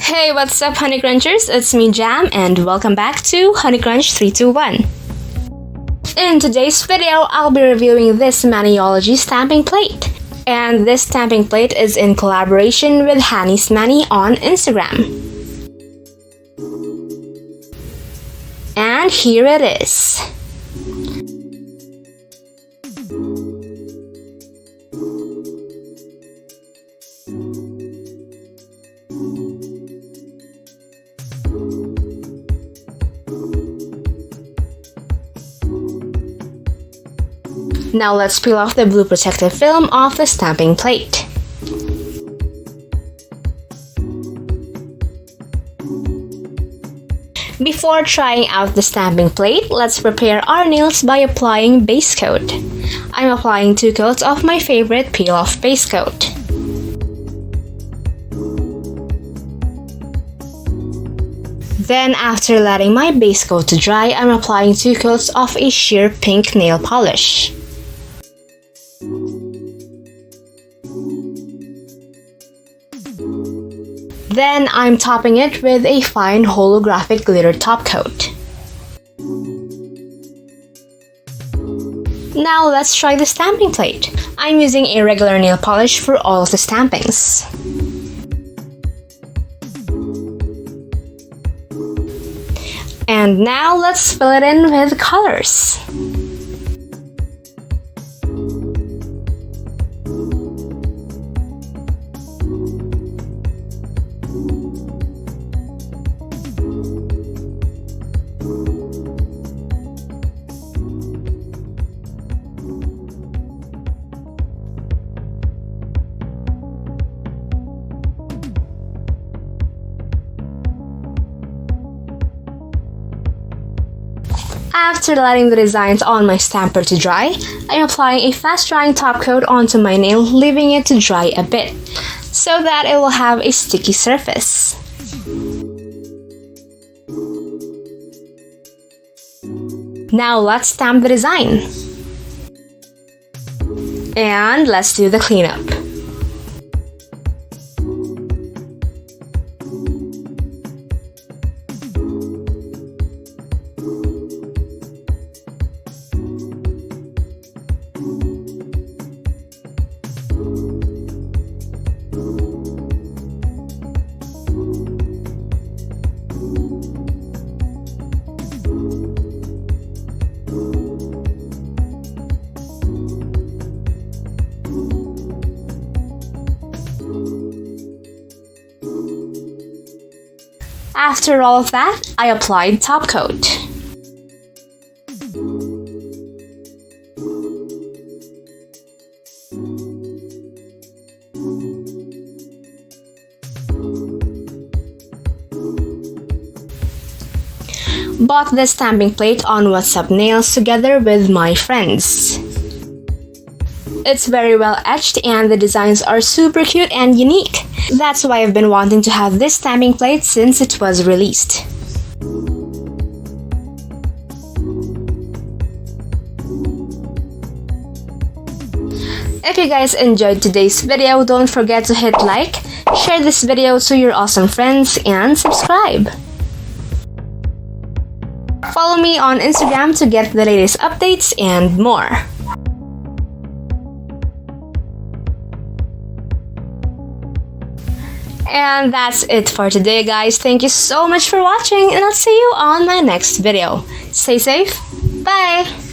Hey, what's up, honeycrunchers? It's me, Jham, and welcome back to honeycrunch321. In today's video, I'll be reviewing this MANIOLOGY stamping plate. And this stamping plate is in collaboration with Hanny's Mani on Instagram. And here it is. Now let's peel off the blue protective film off the stamping plate. Before trying out the stamping plate, let's prepare our nails by applying base coat. I'm applying 2 coats of my favorite peel-off base coat. Then, after letting my base coat to dry, I'm applying 2 coats of a sheer pink nail polish. Then I'm topping it with a fine holographic glitter top coat. Now let's try the stamping plate. I'm using a regular nail polish for all of the stampings. And now let's fill it in with colors. After letting the designs on my stamper to dry, I'm applying a fast-drying top coat onto my nail, leaving it to dry a bit, so that it will have a sticky surface. Now let's stamp the design. And let's do the cleanup. After all of that, I applied top coat. Bought this stamping plate on WhatsUpNails together with my friends. It's very well etched and the designs are super cute and unique. That's why I've been wanting to have this stamping plate since it was released. If you guys enjoyed today's video, don't forget to hit like, share this video to your awesome friends, and subscribe. Follow me on Instagram to get the latest updates and more. And that's it for today, guys. Thank you so much for watching, and I'll see you on my next video. Stay safe. Bye!